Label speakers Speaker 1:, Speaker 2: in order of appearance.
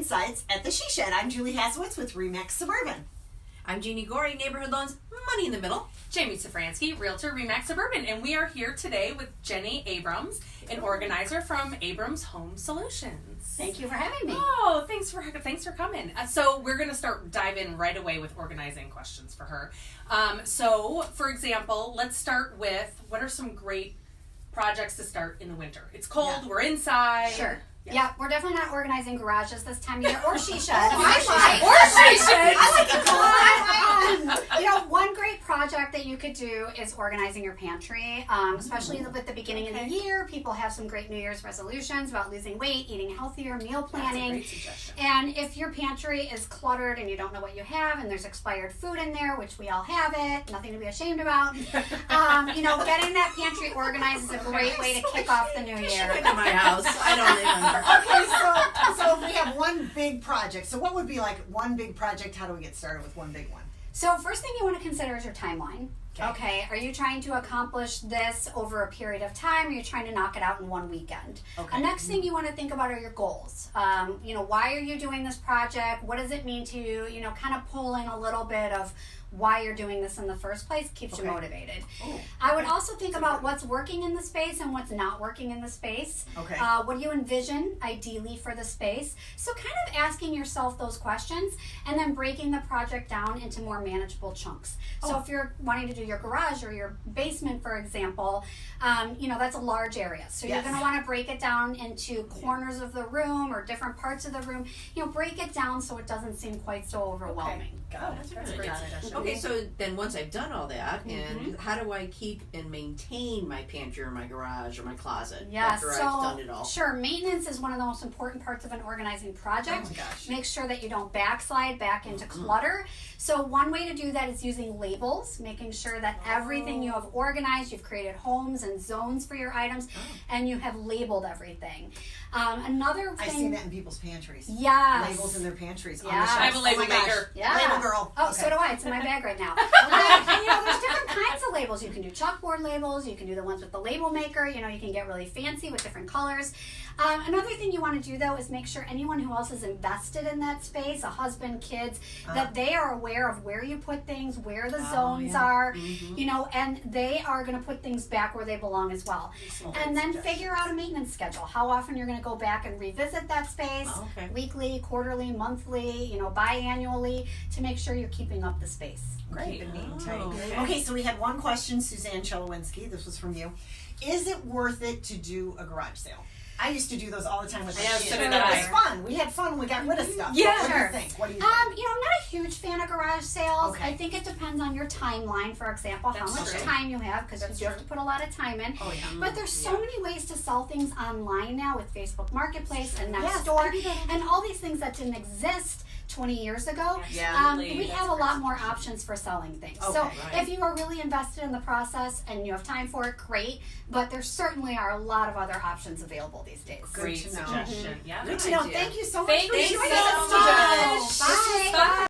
Speaker 1: Insights at the She Shed. I'm Julie Hasowitz with Remax Suburban.
Speaker 2: I'm Jeannie Gorey, Neighborhood Loans, Money in the Middle.
Speaker 3: Jamie Safransky, Realtor Remax Suburban, and we are here today with Jenny Abrams, an organizer from Abrams Home Solutions.
Speaker 4: Thank you for having me.
Speaker 3: Oh, thanks for coming. So we're going to dive in right away with organizing questions for her. So, for example, let's start with what are some great projects to start in the winter? It's cold. We're inside.
Speaker 4: Sure. Yeah, we're definitely not organizing garages this time of year, or she should. One great project that you could do is organizing your pantry, especially with the beginning of the year. People have some great New Year's resolutions about losing weight, eating healthier, meal planning.
Speaker 3: That's a great suggestion.
Speaker 4: And if your pantry is cluttered and you don't know what you have, and there's expired food in there, which we all have it, nothing to be ashamed about, getting that pantry organized is a great way to kick off the new year.
Speaker 2: Into my house. I don't even.
Speaker 1: Okay, so if we have one big project, so what would be like one big project? How do we get started with one big one?
Speaker 4: So first thing you want to consider is your timeline. Okay, are you trying to accomplish this over a period of time, or are you trying to knock it out in one weekend?
Speaker 1: Okay.
Speaker 4: The next thing you want to think about are your goals. Why are you doing this project? What does it mean to you? Kind of pull in a little bit of why you're doing this in the first place keeps you motivated. I would also think about what's working in the space and what's not working in the space.
Speaker 1: Okay.
Speaker 4: What do you envision ideally for the space? So kind of asking yourself those questions and then breaking the project down into more manageable chunks. So if you're wanting to do your garage or your basement, for example, that's a large area. So you're going to want to break it down into corners of the room or different parts of the room. Break it down so it doesn't seem quite so overwhelming.
Speaker 1: Got it.
Speaker 3: That's a great suggestion.
Speaker 2: Okay, so then once I've done all that, and how do I keep and maintain my pantry or my garage or my closet after I've done it all?
Speaker 4: Sure, maintenance is one of the most important parts of an organizing project.
Speaker 1: Oh my gosh.
Speaker 4: Make sure that you don't backslide back into clutter. So one way to do that is using labels, making sure that everything you have organized, you've created homes and zones for your items, and you have labeled everything. Another thing,
Speaker 1: I see that in people's pantries.
Speaker 4: Yes.
Speaker 1: Labels in their pantries on the
Speaker 4: Yes.
Speaker 1: shelves.
Speaker 3: I have a label
Speaker 1: Oh my gosh.
Speaker 3: maker.
Speaker 4: Yeah.
Speaker 1: Label girl.
Speaker 4: Oh,
Speaker 1: Okay.
Speaker 4: so do I. It's in my bag right now. There's different kinds of labels. You can do chalkboard labels. You can do the ones with the label maker. You can get really fancy with different colors. Another thing you want to do, though, is make sure anyone who else is invested in that space, a husband, kids, that they are aware of where you put things, where the zones are, and they are going to put things back where they belong as well. And then figure out a maintenance schedule. How often you're going to go back and revisit that space, weekly, quarterly, monthly, biannually, to make sure you're keeping up the space.
Speaker 1: Great. Keep it neat and tidy.
Speaker 2: Okay.
Speaker 1: Okay, so we had one question, Suzanne Chelowinski. This was from you. Is it worth it to do a garage sale? I used to do those all the time with my kids.
Speaker 3: so did
Speaker 1: It
Speaker 3: I.
Speaker 1: was fun. We had fun. We got rid of stuff.
Speaker 3: Yeah.
Speaker 1: What do you think? What do you think?
Speaker 4: I'm not a huge fan of garage sales.
Speaker 1: Okay.
Speaker 4: I think it depends on your timeline, for example, how
Speaker 3: That's
Speaker 4: much
Speaker 3: true.
Speaker 4: time you have, because
Speaker 3: That's
Speaker 4: you have
Speaker 3: true.
Speaker 4: to put a lot of time in.
Speaker 1: Oh, yeah.
Speaker 4: But there's so many ways to sell things online now with Facebook Marketplace and
Speaker 1: Yes,
Speaker 4: Nextdoor
Speaker 1: I do that.
Speaker 4: and all these things that didn't exist 20 years ago.
Speaker 1: Yeah.
Speaker 3: Absolutely.
Speaker 4: We
Speaker 3: That's
Speaker 4: have a
Speaker 3: great
Speaker 4: lot more options for selling things.
Speaker 1: Okay,
Speaker 4: So
Speaker 1: right.
Speaker 4: if you are really invested in the process and you have time for it, great. But there certainly are a lot of other options available these days.
Speaker 1: Good
Speaker 3: Great
Speaker 1: to know.
Speaker 3: suggestion. Yeah.
Speaker 1: Good to know.
Speaker 2: idea.
Speaker 1: Thank you so much
Speaker 3: Thank
Speaker 1: for
Speaker 3: you
Speaker 1: joining
Speaker 3: so
Speaker 1: us
Speaker 3: much.
Speaker 1: today.
Speaker 4: Bye.
Speaker 3: Bye.